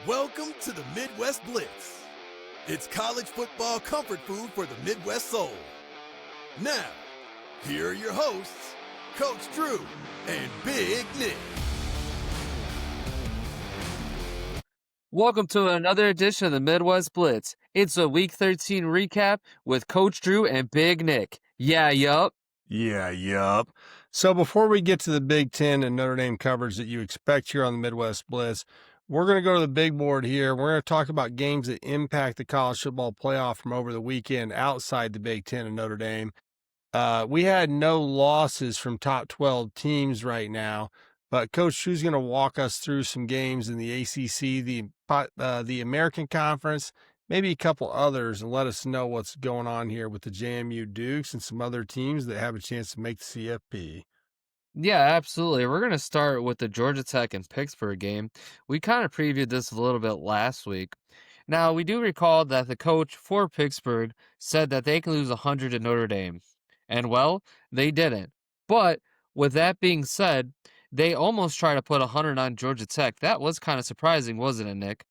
Welcome to the Midwest Blitz. It's college football comfort food for the Midwest soul. Now, here are your hosts, Coach Drew and Big Nick. Welcome to another edition of the Midwest Blitz. It's a Week 13 recap with Coach Drew and Big Nick. Yup. So before we get to the Big Ten and Notre Dame coverage that you expect here on the Midwest Blitz, we're going to go to the big board here. We're going to talk about games that impact the college football playoff from over the weekend outside the Big Ten and Notre Dame. We had no losses from top 12 teams right now, but Coach Drew's going to walk us through some games in the ACC, the American Conference, maybe a couple others, and let us know what's going on here with the JMU Dukes and some other teams that have a chance to make the CFP. Yeah, absolutely. We're going to start with the Georgia Tech and Pittsburgh game. We kind of previewed this a little bit last week. Now, we do recall that the coach for Pittsburgh said that they can lose 100 to Notre Dame. And, well, they didn't. But with that being said, they almost tried to put 100 on Georgia Tech. That was kind of surprising, wasn't it, Nick?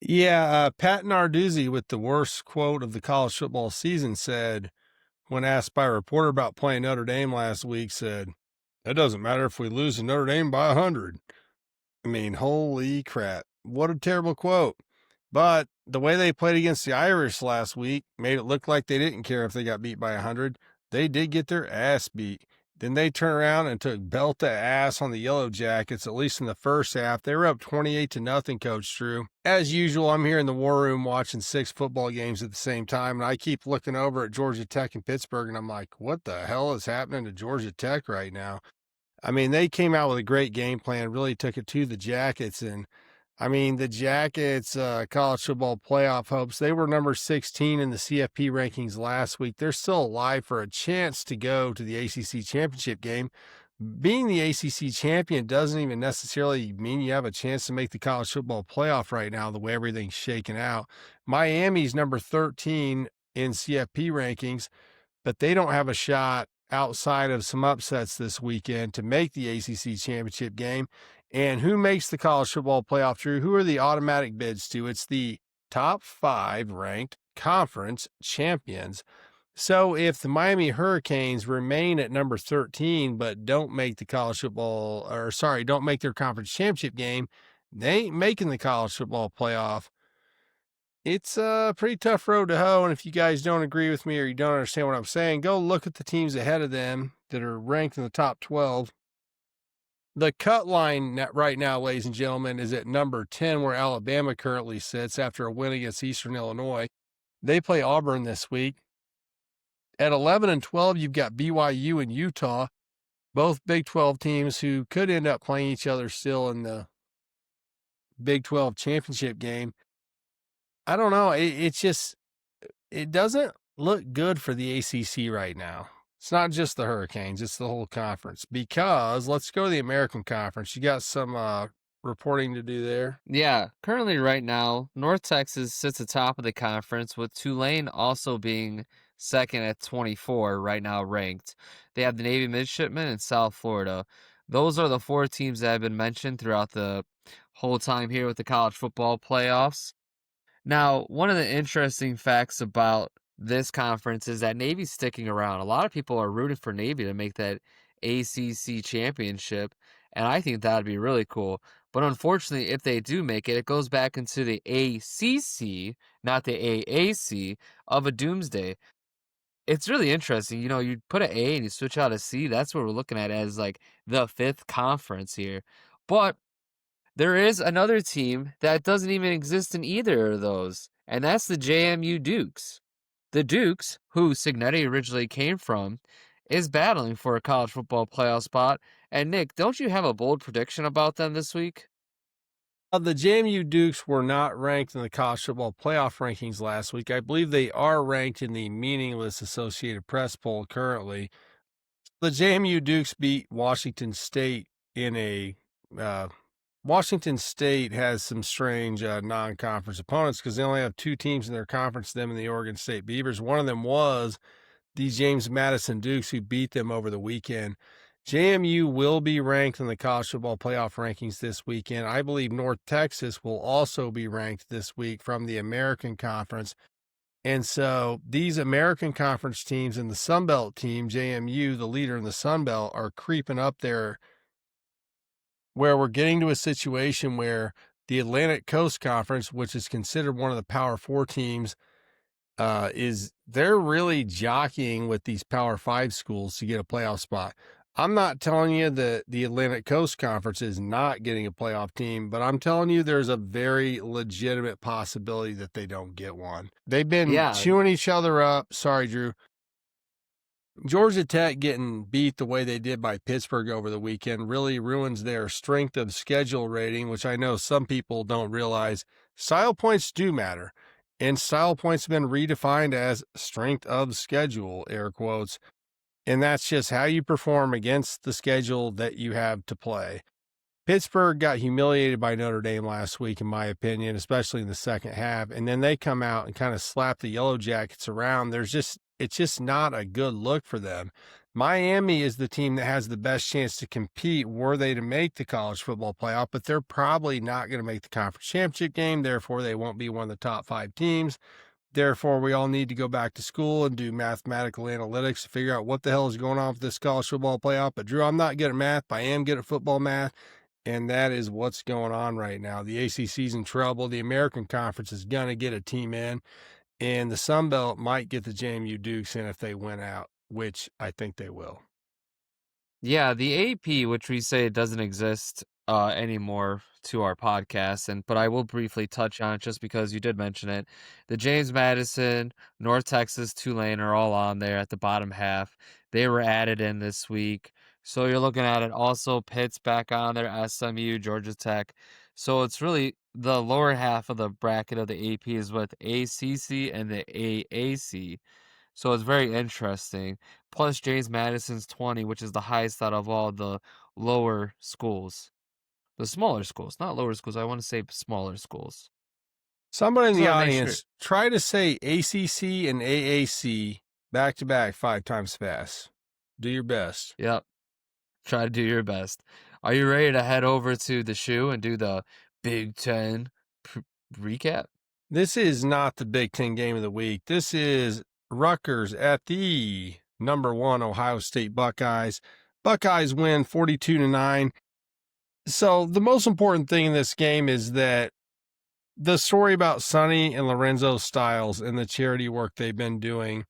Yeah, Pat Narduzzi, with the worst quote of the college football season, said, when asked by a reporter about playing Notre Dame last week, said, "It doesn't matter if we lose to Notre Dame by 100. I mean, holy crap. What a terrible quote. But the way they played against the Irish last week made it look like they didn't care if they got beat by 100. They did get their ass beat. Then they turned around and took belt to ass on the Yellow Jackets, at least in the first half. They were up 28-0, Coach Drew. As usual, I'm here in the war room watching 6 football games at the same time, and I keep looking over at Georgia Tech and Pittsburgh, and I'm like, what the hell is happening to Georgia Tech right now? I mean, they came out with a great game plan, really took it to the Jackets. And, I mean, the Jackets, college football playoff hopes, they were number 16 in the CFP rankings last week. They're still alive for a chance to go to the ACC championship game. Being the ACC champion doesn't even necessarily mean you have a chance to make the college football playoff right now, the way everything's shaking out. Miami's number 13 in CFP rankings, but they don't have a shot outside of some upsets this weekend to make the ACC championship game. And who makes the college football playoff, Drew? Who are the automatic bids to? It's the top 5 ranked conference champions. So if the Miami Hurricanes remain at number 13, but don't make the don't make their conference championship game, they ain't making the college football playoff. It's a pretty tough road to hoe, and if you guys don't agree with me or you don't understand what I'm saying, go look at the teams ahead of them that are ranked in the top 12. The cut line right now, ladies and gentlemen, is at number 10, where Alabama currently sits after a win against Eastern Illinois. They play Auburn this week. At 11 and 12, you've got BYU and Utah, both Big 12 teams who could end up playing each other still in the Big 12 championship game. I don't know. It doesn't look good for the ACC right now. It's not just the Hurricanes, it's the whole conference. Because let's go to the American Conference. You got some reporting to do there. Yeah, currently right now, North Texas sits atop of the conference, with Tulane also being second at 24 right now ranked. They have the Navy Midshipmen and South Florida. Those are the 4 teams that have been mentioned throughout the whole time here with the college football playoffs. Now, one of the interesting facts about this conference is that Navy's sticking around. A lot of people are rooting for Navy to make that ACC championship, and I think that would be really cool. But unfortunately, if they do make it, it goes back into the ACC, not the AAC, of a doomsday. It's really interesting. You know, you put an A and you switch out a C. That's what we're looking at as like the 5th conference here. But there is another team that doesn't even exist in either of those, and that's the JMU Dukes. The Dukes, who Signetti originally came from, is battling for a college football playoff spot. And Nick, don't you have a bold prediction about them this week? The JMU Dukes were not ranked in the college football playoff rankings last week. I believe they are ranked in the meaningless Associated Press poll currently. The JMU Dukes beat Washington State in a Washington State has some strange non-conference opponents because they only have 2 teams in their conference, them and the Oregon State Beavers. One of them was the James Madison Dukes, who beat them over the weekend. JMU will be ranked in the college football playoff rankings this weekend. I believe North Texas will also be ranked this week from the American Conference. And so these American Conference teams and the Sun Belt team, JMU, the leader in the Sun Belt, are creeping up there, where we're getting to a situation where the Atlantic Coast Conference, which is considered one of the Power Four teams, they're really jockeying with these Power Five schools to get a playoff spot. I'm not telling you that the Atlantic Coast Conference is not getting a playoff team, but I'm telling you there's a very legitimate possibility that they don't get one. They've been chewing each other up. Sorry, Drew. Georgia Tech getting beat the way they did by Pittsburgh over the weekend really ruins their strength of schedule rating, which I know some people don't realize. Style points do matter, and style points have been redefined as strength of schedule, air quotes. And that's just how you perform against the schedule that you have to play. Pittsburgh got humiliated by Notre Dame last week, in my opinion, especially in the second half. And then they come out and kind of slap the Yellow Jackets around. It's just not a good look for them. Miami is the team that has the best chance to compete were they to make the college football playoff, but they're probably not going to make the conference championship game. Therefore, they won't be one of the top 5 teams. Therefore, we all need to go back to school and do mathematical analytics to figure out what the hell is going on with this college football playoff. But, Drew, I'm not good at math, but I am good at football math, and that is what's going on right now. The ACC's in trouble. The American Conference is going to get a team in, and the Sun Belt might get the JMU Dukes in if they win out, which I think they will. Yeah, the AP, which we say doesn't exist anymore to our podcast, but I will briefly touch on it just because you did mention it. The James Madison, North Texas, Tulane are all on there at the bottom half. They were added in this week. So you're looking at it. Also, Pitt's back on there, SMU, Georgia Tech. So it's really the lower half of the bracket of the AP is with ACC and the AAC. So it's very interesting. Plus James Madison's 20, which is the highest out of all the lower schools. The smaller schools, not lower schools. I want to say smaller schools. Somebody in the audience, try to say ACC and AAC back to back 5 times fast. Do your best. Yep. Try to do your best. Are you ready to head over to the shoe and do the Big Ten recap? This is not the Big Ten game of the week. This is Rutgers at the #1 Ohio State Buckeyes. Buckeyes win 42-9. So the most important thing in this game is that the story about Sonny and Lorenzo Styles and the charity work they've been doing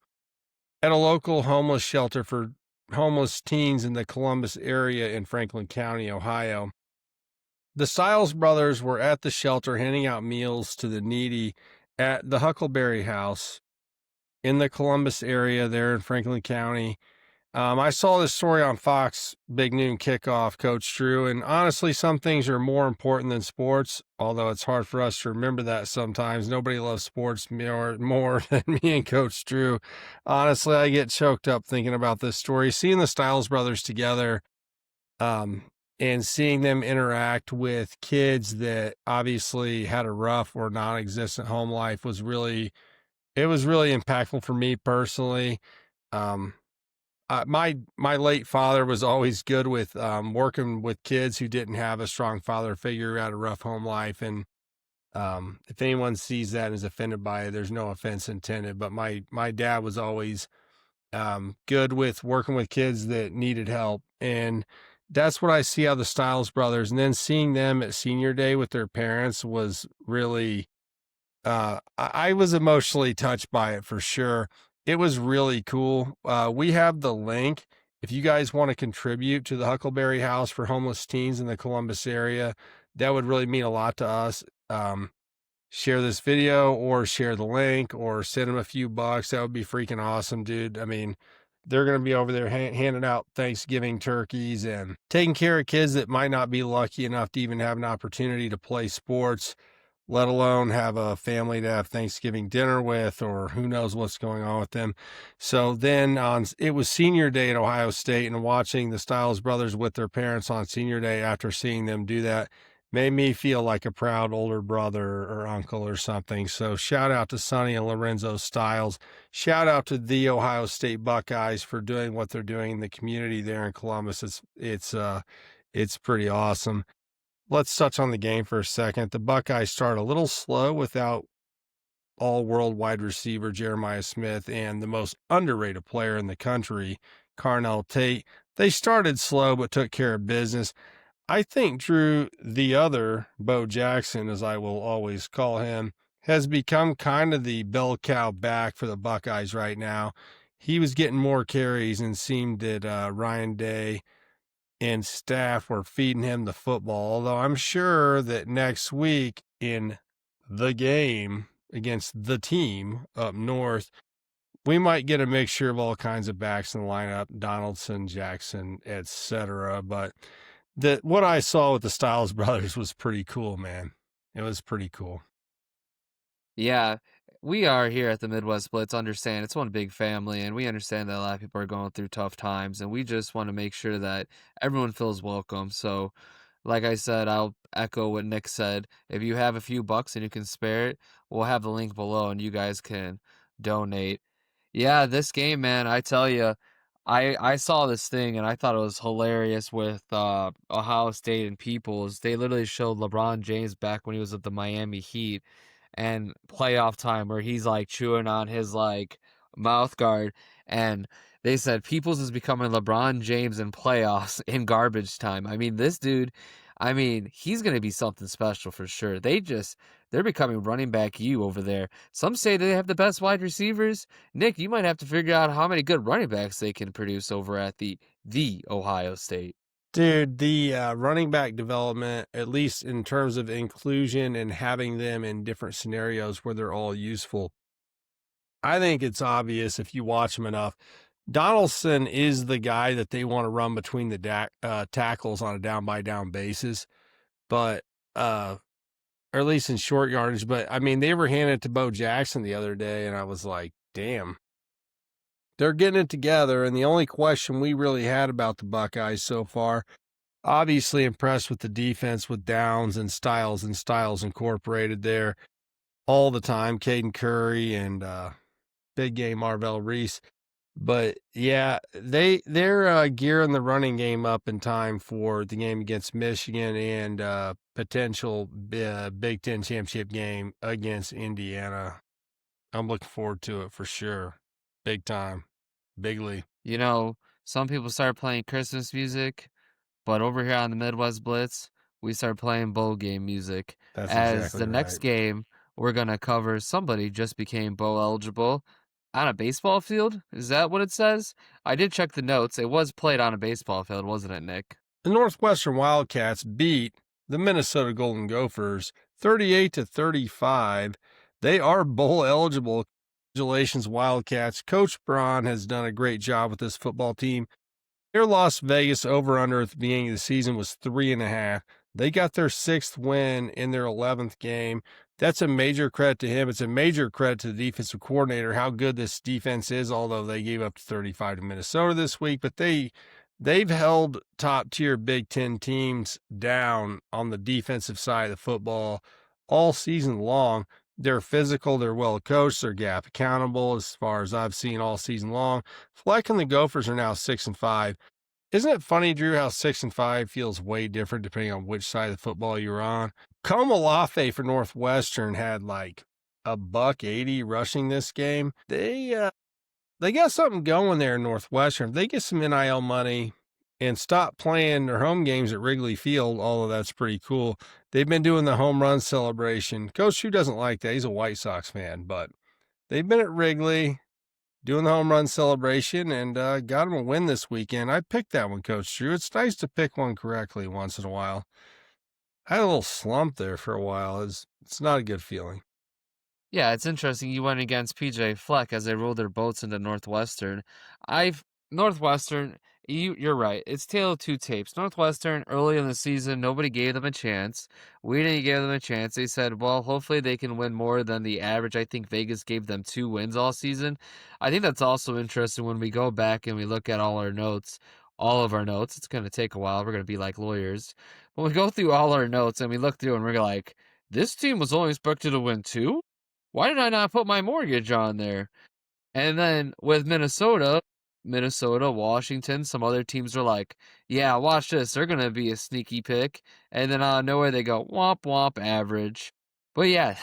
at a local homeless shelter for homeless teens in the Columbus area in Franklin County, Ohio. The Styles brothers were at the shelter handing out meals to the needy at the Huckleberry House in the Columbus area there in Franklin County. I saw this story on Fox Big Noon Kickoff, Coach Drew, and honestly, some things are more important than sports, although it's hard for us to remember that sometimes. Nobody loves sports more than me and Coach Drew. Honestly, I get choked up thinking about this story. Seeing the Styles brothers together and seeing them interact with kids that obviously had a rough or non-existent home life was really impactful for me personally. My late father was always good with working with kids who didn't have a strong father figure, who had a rough home life. And if anyone sees that and is offended by it, there's no offense intended. But my dad was always good with working with kids that needed help. And that's what I see out of the Styles brothers. And then seeing them at senior day with their parents was really, I was emotionally touched by it for sure. It was really cool. We have the link. If you guys want to contribute to the Huckleberry House for homeless teens in the Columbus area, that would really mean a lot to us. Share this video or share the link or send them a few bucks. That would be freaking awesome, dude. I mean, they're going to be over there handing out Thanksgiving turkeys and taking care of kids that might not be lucky enough to even have an opportunity to play sports, let alone have a family to have Thanksgiving dinner with, or who knows what's going on with them. So then it was senior day at Ohio State, and watching the Styles brothers with their parents on senior day after seeing them do that made me feel like a proud older brother or uncle or something. So shout out to Sonny and Lorenzo Styles. Shout out to the Ohio State Buckeyes for doing what they're doing in the community there in Columbus. It's pretty awesome. Let's touch on the game for a second. The Buckeyes start a little slow without all-world wide receiver Jeremiah Smith and the most underrated player in the country, Carnell Tate. They started slow but took care of business. I think Drew, the other Bo Jackson, as I will always call him, has become kind of the bell cow back for the Buckeyes right now. He was getting more carries and seemed that Ryan Day and staff were feeding him the football, although I'm sure that next week in the game against the team up north, we might get a mixture of all kinds of backs in the lineup, Donaldson, Jackson, etc. But what I saw with the Styles brothers was pretty cool, man. It was pretty cool. Yeah, we are here at the Midwest Blitz. Understand it's one big family, and we understand that a lot of people are going through tough times, and we just want to make sure that everyone feels welcome. So, like I said, I'll echo what Nick said. If you have a few bucks and you can spare it, we'll have the link below, and you guys can donate. Yeah, this game, man, I tell you, I saw this thing and I thought it was hilarious with Ohio State and Peoples. They literally showed LeBron James back when he was at the Miami Heat and playoff time where he's like chewing on his like mouth guard, and they said Peoples is becoming LeBron James in playoffs in garbage time. I mean, this dude, I mean, he's going to be something special for sure. They're becoming running back you over there. Some say they have the best wide receivers. Nick, you might have to figure out how many good running backs they can produce over at the Ohio State. Dude, the running back development, at least in terms of inclusion and having them in different scenarios where they're all useful, I think it's obvious if you watch them enough. Donaldson is the guy that they want to run between the tackles on a down-by-down basis, but or at least in short yardage. But, I mean, they were handed it to Bo Jackson the other day, and I was like, damn. They're getting it together, and the only question we really had about the Buckeyes so far, obviously impressed with the defense with Downs and Styles incorporated there all the time, Caden Curry and big game Marvell Reese. But, yeah, they're gearing the running game up in time for the game against Michigan and potential Big Ten championship game against Indiana. I'm looking forward to it for sure. Big time. Bigly. You know, some people start playing Christmas music, but over here on the Midwest Blitz, we start playing bowl game music. That's As exactly the next right. game, we're going to cover somebody just became bowl eligible on a baseball field. Is that what it says? I did check the notes. It was played on a baseball field, wasn't it, Nick? The Northwestern Wildcats beat the Minnesota Golden Gophers 38-35. They are bowl eligible. Congratulations, Wildcats. Coach Braun has done a great job with this football team. Their Las Vegas over-under at the beginning of the season was 3.5. They got their 6th win in their 11th game. That's a major credit to him. It's a major credit to the defensive coordinator, how good this defense is, although they gave up 35 to Minnesota this week. But they've held top-tier Big Ten teams down on the defensive side of the football all season long. They're physical, they're well coached, they're gap accountable as far as I've seen all season long. Fleck and the Gophers are now 6-5. Isn't it funny, Drew, how 6-5 feels way different depending on which side of the football you're on? Komolafe for Northwestern had like $180 rushing this game. They got something going there in Northwestern. If they get some NIL money and stop playing their home games at Wrigley Field, although that's pretty cool. They've been doing the home run celebration. Coach Drew doesn't like that. He's a White Sox fan, but they've been at Wrigley doing the home run celebration and got them a win this weekend. I picked that one, Coach Drew. It's nice to pick one correctly once in a while. I had a little slump there for a while. It's not a good feeling. Yeah, it's interesting you went against PJ Fleck as they rolled their boats into Northwestern. Northwestern, you're right. It's tale of two tapes. Northwestern, early in the season, nobody gave them a chance. We didn't give them a chance. They said, well, hopefully they can win more than the average. I think Vegas gave them 2 wins all season. I think that's also interesting when we go back and we look at all our notes. all of our notes. It's going to take a while. We're going to be like lawyers. But we go through all our notes and we look through and we're like, this team was only expected to win 2? Why did I not put my mortgage on there? And then with Minnesota, Washington, some other teams are like, yeah, watch this. They're going to be a sneaky pick. And then out of nowhere, they go, womp, womp, average. But yeah,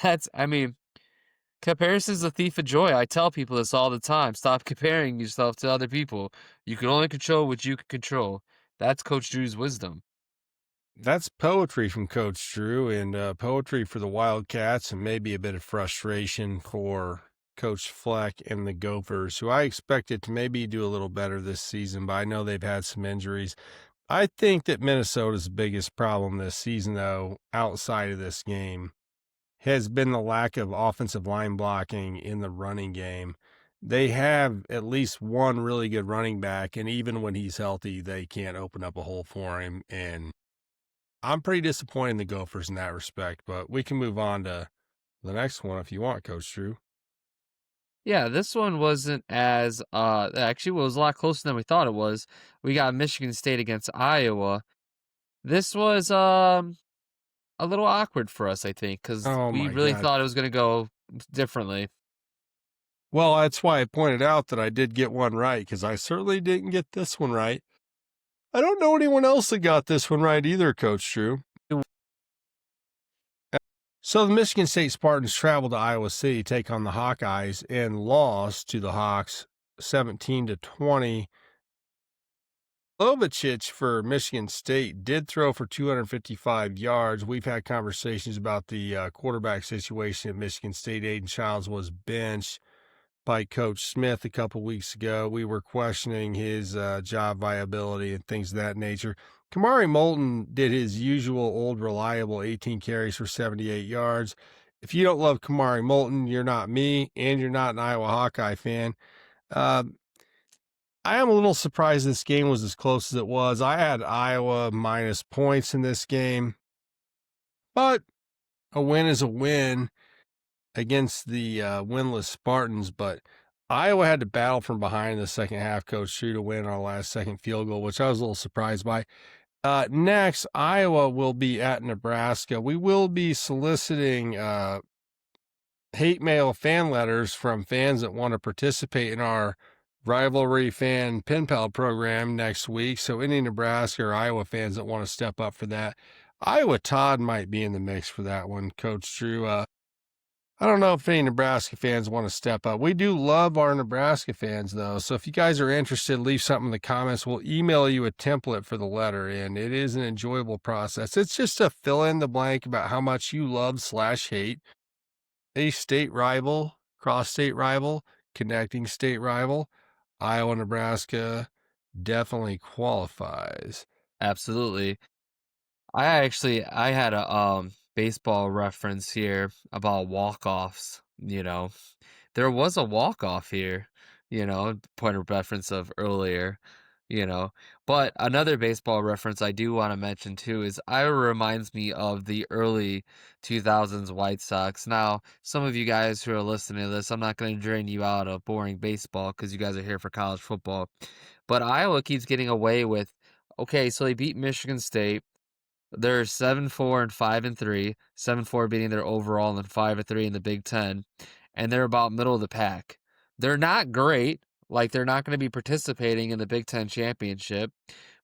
comparison's a thief of joy. I tell people this all the time. Stop comparing yourself to other people. You can only control what you can control. That's Coach Drew's wisdom. That's poetry from Coach Drew, and poetry for the Wildcats, and maybe a bit of frustration for Coach Fleck and the Gophers, who I expected to maybe do a little better this season, but I know they've had some injuries. I think that Minnesota's biggest problem this season, though, outside of this game, has been the lack of offensive line blocking in the running game. They have at least one really good running back, and even when he's healthy, they can't open up a hole for him. And I'm pretty disappointed in the Gophers in that respect, but we can move on to the next one if you want, Coach Drew. Yeah, this one wasn't as actually it was a lot closer than we thought it was. We got Michigan State against Iowa. This was a little awkward for us, I think, because Oh we my really God. thought it was going to go differently. Well, that's why I pointed out that I did get one right, because I certainly didn't get this one right. I don't know anyone else that got this one right either, Coach Drew. So the Michigan State Spartans traveled to Iowa City to take on the Hawkeyes and lost to the Hawks 17-20. Lovicic for Michigan State did throw for 255 yards. We've had conversations about the quarterback situation at Michigan State. Aiden Childs was benched by Coach Smith a couple weeks ago. We were questioning his job viability and things of that nature. Kamari Moulton did his usual old reliable 18 carries for 78 yards. If you don't love Kamari Moulton, you're not me, and you're not an Iowa Hawkeye fan. I am a little surprised this game was as close as it was. I had Iowa minus points in this game, but a win is a win against the winless Spartans. But Iowa had to battle from behind in the second half, Coach Drew, to win our last second field goal, which I was a little surprised by. Next, Iowa will be at Nebraska. We will be soliciting hate mail fan letters from fans that want to participate in our Rivalry fan pen pal program next week. So any Nebraska or Iowa fans that want to step up for that, Iowa Todd might be in the mix for that one, Coach Drew. I don't know if any Nebraska fans want to step up. We do love our Nebraska fans, though. So if you guys are interested, leave something in the comments. We'll email you a template for the letter, and it is an enjoyable process. It's just to fill in the blank about how much you love/hate a state rival, cross-state rival, connecting state rival. Iowa, Nebraska definitely qualifies. Absolutely. I had a baseball reference here about walk-offs, There was a walk-off here, point of reference of earlier, But another baseball reference I do want to mention too is Iowa reminds me of the early 2000s White Sox. Now, some of you guys who are listening to this, I'm not going to drain you out of boring baseball because you guys are here for college football. But Iowa keeps getting away with, okay, so they beat Michigan State. They're 7-4 and 5-3. 7-4 beating their overall and 5-3 in the Big Ten. And they're about middle of the pack. They're not great. Like, they're not going to be participating in the Big Ten championship.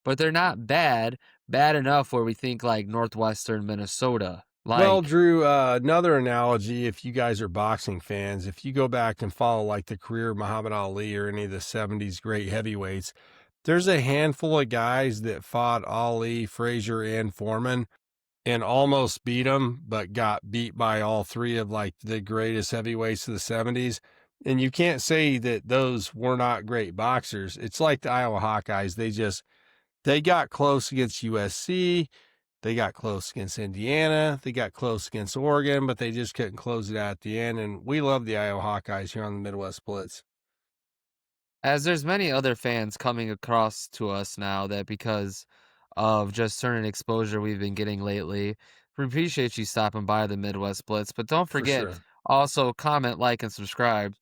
But they're not bad enough where we think like Northwestern, Minnesota. Well, Drew, another analogy, if you guys are boxing fans, if you go back and follow like the career of Muhammad Ali or any of the 70s great heavyweights, there's a handful of guys that fought Ali, Frazier, and Foreman and almost beat them, but got beat by all three of like the greatest heavyweights of the 70s. And you can't say that those were not great boxers. It's like the Iowa Hawkeyes. They got close against USC. They got close against Indiana. They got close against Oregon, but they just couldn't close it out at the end. And we love the Iowa Hawkeyes here on the Midwest Blitz. As there's many other fans coming across to us now that because of just certain exposure we've been getting lately, we appreciate you stopping by the Midwest Blitz. But don't forget, sure. also comment, like, and subscribe.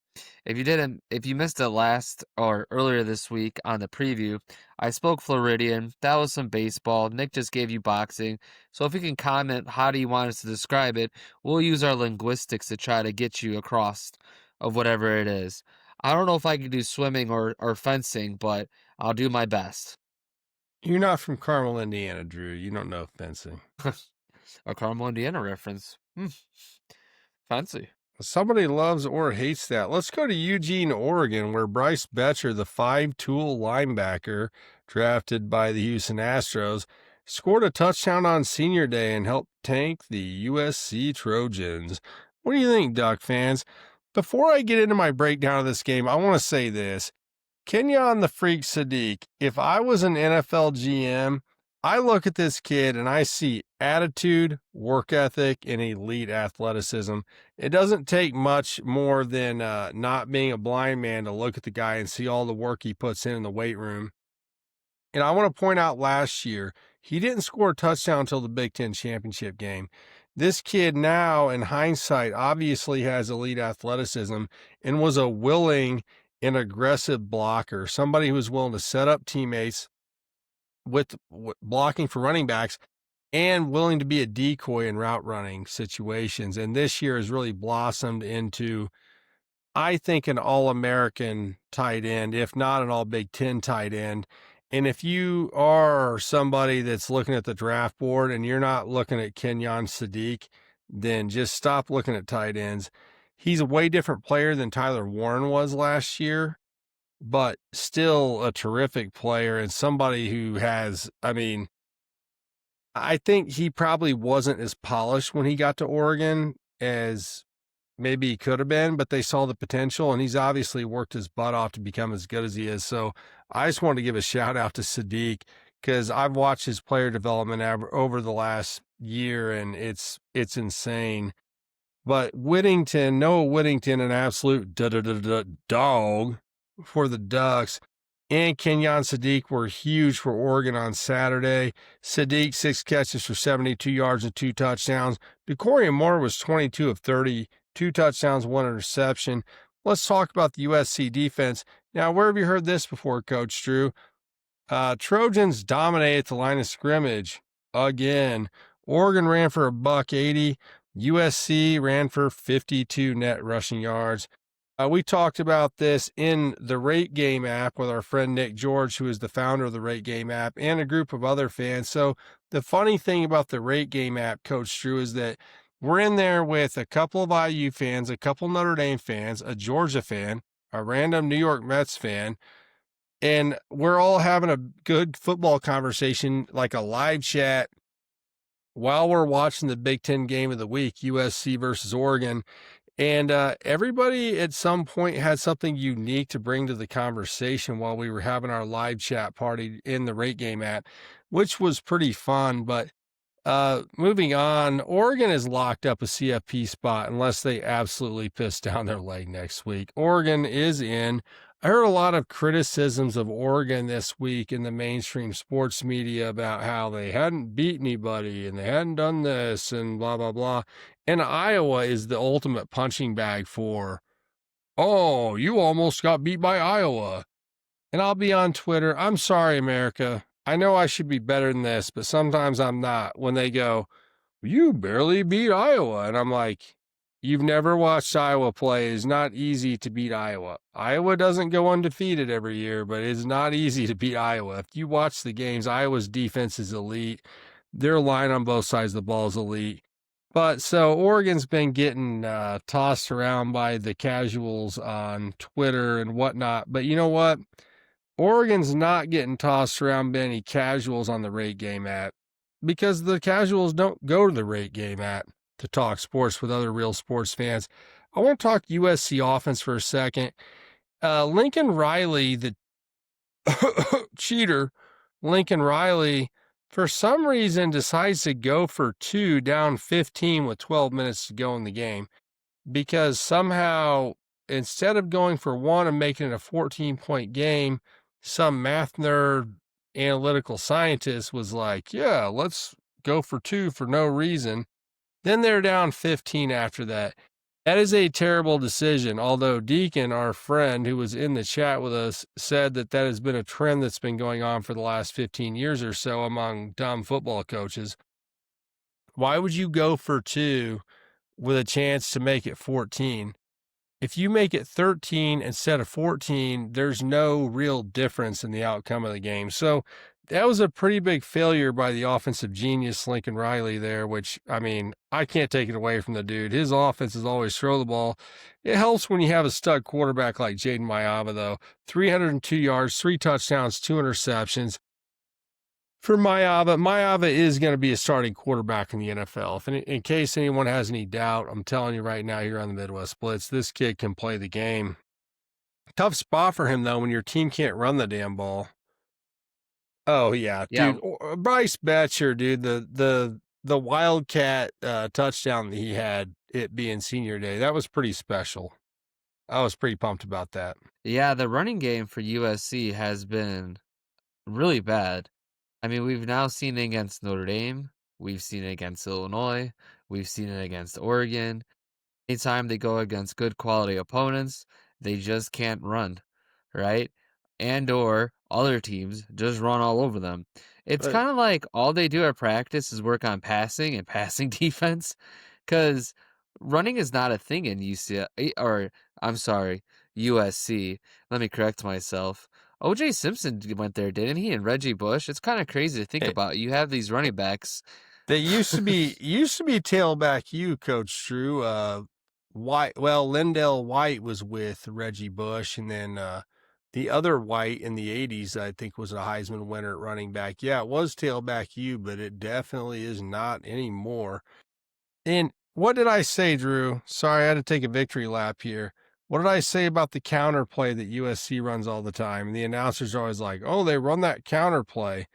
If you missed it last or earlier this week on the preview, I spoke Floridian. That was some baseball. Nick just gave you boxing. So if you can comment, how do you want us to describe it? We'll use our linguistics to try to get you across of whatever it is. I don't know if I can do swimming or fencing, but I'll do my best. You're not from Carmel, Indiana, Drew. You don't know fencing. A Carmel, Indiana reference. Fancy. Somebody loves or hates that. Let's go to Eugene, Oregon, where Bryce Betcher, the 5-tool linebacker drafted by the Houston Astros, scored a touchdown on senior day and helped tank the USC Trojans. What do you think, Duck fans? Before I get into my breakdown of this game, I want to say this. Kenyon the Freak Sadiq, if I was an NFL GM, I look at this kid and I see attitude, work ethic, and elite athleticism. It doesn't take much more than not being a blind man to look at the guy and see all the work he puts in the weight room. And I want to point out last year, he didn't score a touchdown until the Big Ten championship game. This kid now, in hindsight, obviously has elite athleticism and was a willing and aggressive blocker, somebody who was willing to set up teammates with blocking for running backs and willing to be a decoy in route running situations. And this year has really blossomed into, I think, an All-American tight end, if not an All-Big Ten tight end. And if you are somebody that's looking at the draft board and you're not looking at Kenyon Sadiq, then just stop looking at tight ends. He's a way different player than Tyler Warren was last year, but still a terrific player and somebody who has, I think he probably wasn't as polished when he got to Oregon as maybe he could have been, but they saw the potential and he's obviously worked his butt off to become as good as he is. So I just want to give a shout out to Sadiq because I've watched his player development over the last year and it's insane. But Noah Whittington, an absolute dog for the Ducks, and Kenyon Sadiq were huge for Oregon on Saturday. Sadiq, 6 catches for 72 yards and 2 touchdowns. DeCorian Moore was 22 of 30, 2 touchdowns, 1 interception. Let's talk about the USC defense. Now, where have you heard this before, Coach Drew? Trojans dominated the line of scrimmage again. Oregon ran for $180. USC ran for 52 net rushing yards. We talked about this in the Rate Game app with our friend Nick George, who is the founder of the Rate Game app, and a group of other fans. So the funny thing about the Rate Game app, Coach Drew, is that we're in there with a couple of IU fans, a couple Notre Dame fans, a Georgia fan, a random New York Mets fan, and we're all having a good football conversation, like a live chat, while we're watching the Big Ten game of the week, USC versus Oregon. And everybody at some point had something unique to bring to the conversation while we were having our live chat party in the Rate Game app, which was pretty fun. But moving on, Oregon is locked up a CFP spot unless they absolutely piss down their leg next week. Oregon is in. I heard a lot of criticisms of Oregon this week in the mainstream sports media about how they hadn't beat anybody and they hadn't done this and blah, blah, blah. And Iowa is the ultimate punching bag for, oh, you almost got beat by Iowa. And I'll be on Twitter. I'm sorry, America. I know I should be better than this, but sometimes I'm not. When they go, you barely beat Iowa. And I'm like, you've never watched Iowa play. It's not easy to beat Iowa. Iowa doesn't go undefeated every year, but it's not easy to beat Iowa. If you watch the games, Iowa's defense is elite. Their line on both sides of the ball is elite. But so Oregon's been getting tossed around by the casuals on Twitter and whatnot. But you know what? Oregon's not getting tossed around by any casuals on the Rate Game app because the casuals don't go to the Rate Game app to talk sports with other real sports fans. I want to talk USC offense for a second. Lincoln Riley, the cheater, Lincoln Riley, for some reason decides to go for 2 down 15 with 12 minutes to go in the game because somehow instead of going for 1 and making it a 14-point game, some math nerd analytical scientist was like, yeah, let's go for 2 for no reason. Then they're down 15 after that. That is a terrible decision, although Deacon, our friend who was in the chat with us, said that has been a trend that's been going on for the last 15 years or so among dumb football coaches. Why would you go for 2 with a chance to make it 14? If you make it 13 instead of 14, there's no real difference in the outcome of the game. So that was a pretty big failure by the offensive genius, Lincoln Riley, there, which, I mean, I can't take it away from the dude. His offense is always throw the ball. It helps when you have a stud quarterback like Jaden Mayava, though. 302 yards, 3 touchdowns, 2 interceptions. For Mayava is going to be a starting quarterback in the NFL. If in case anyone has any doubt, I'm telling you right now here on the Midwest Blitz, this kid can play the game. Tough spot for him, though, when your team can't run the damn ball. Oh, yeah, dude. Bryce Betcher, dude, the Wildcat touchdown that he had, it being senior day, that was pretty special. I was pretty pumped about that. Yeah, the running game for USC has been really bad. I mean, we've now seen it against Notre Dame. We've seen it against Illinois. We've seen it against Oregon. Anytime they go against good quality opponents, they just can't run, right? And or other teams just run all over them. It's kind of like all they do at practice is work on passing and passing defense, because running is not a thing in UCLA, or I'm sorry, USC. Let me correct myself. O.J. Simpson went there, didn't he? And Reggie Bush. It's kind of crazy to think about. You have these running backs. They used to be tailback U, Coach Drew. Lindell White was with Reggie Bush, and then the other White in the 80s, I think, was a Heisman winner at running back. Yeah, it was tailback U, but it definitely is not anymore. And what did I say, Drew? Sorry, I had to take a victory lap here. What did I say about the counter play that USC runs all the time? And the announcers are always like, oh, they run that counter play.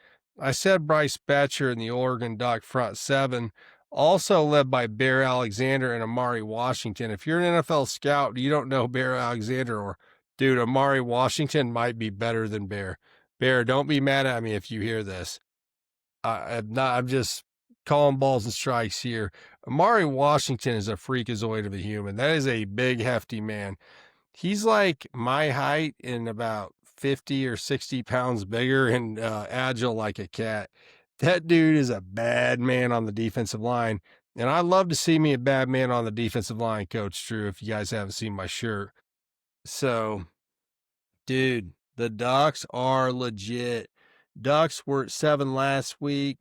I said Bryce Betcher and the Oregon Duck front 7, also led by Bear Alexander and Amari Washington. If you're an NFL scout, you don't know Bear Alexander, or dude, Amari Washington might be better than Bear. Bear, don't be mad at me if you hear this. I'm just calling balls and strikes here. Amari Washington is a freakazoid of a human. That is a big, hefty man. He's like my height and about 50 or 60 pounds bigger and agile like a cat. That dude is a bad man on the defensive line. And I love to see me a bad man on the defensive line, Coach Drew, if you guys haven't seen my shirt. So, dude, the Ducks are legit. Ducks were at 7 last week.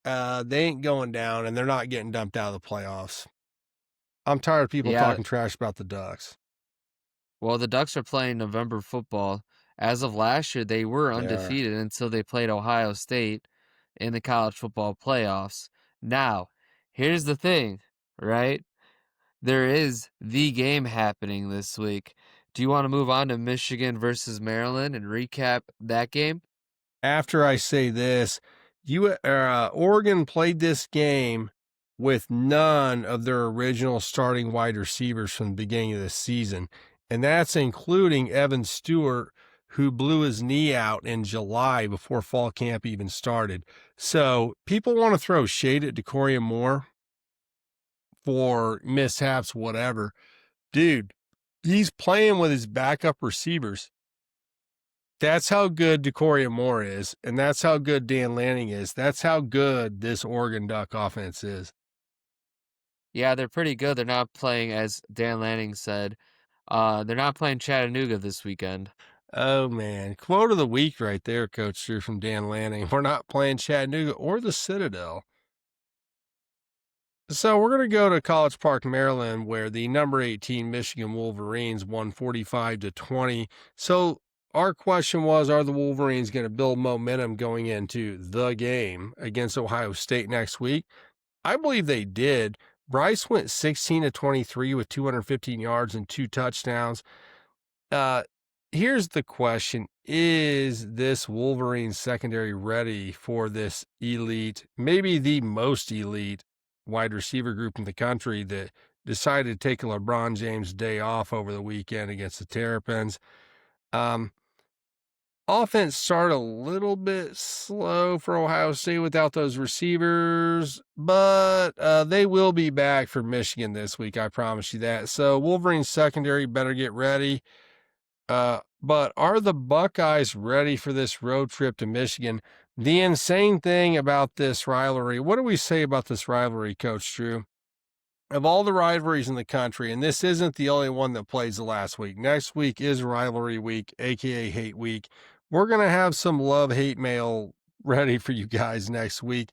They ain't going down, and they're not getting dumped out of the playoffs. I'm tired of people talking trash about the Ducks. Well, the Ducks are playing November football. As of last year, they were undefeated until they played Ohio State in the college football playoffs. Now, here's the thing, right? There is the game happening this week. Do you want to move on to Michigan versus Maryland and recap that game? After I say this, Oregon played this game with none of their original starting wide receivers from the beginning of the season, and that's including Evan Stewart, who blew his knee out in July before fall camp even started. So people want to throw shade at Decoria Moore for mishaps, whatever. Dude, he's playing with his backup receivers. That's how good Decoria Moore is, and that's how good Dan Lanning is. That's how good this Oregon Duck offense is. Yeah, they're pretty good. They're not playing, as Dan Lanning said, they're not playing Chattanooga this weekend. Oh, man. Quote of the week right there, Coach Drew, from Dan Lanning. We're not playing Chattanooga or the Citadel. So we're going to go to College Park, Maryland, where the number 18 Michigan Wolverines won 45-20. So our question was, are the Wolverines going to build momentum going into the game against Ohio State next week? I believe they did. Bryce went 16-23 with 215 yards and 2 touchdowns. Here's the question. Is this Wolverine secondary ready for this elite, maybe the most elite wide receiver group in the country that decided to take a LeBron James day off over the weekend against the Terrapins? Offense started a little bit slow for Ohio State without those receivers, but they will be back for Michigan this week. I promise you that. So Wolverine secondary better get ready. But are the Buckeyes ready for this road trip to Michigan? The insane thing about this rivalry, what do we say about this rivalry, Coach Drew? Of all the rivalries in the country, and this isn't the only one that plays the last week. Next week is rivalry week, aka hate week. We're going to have some love-hate mail ready for you guys next week.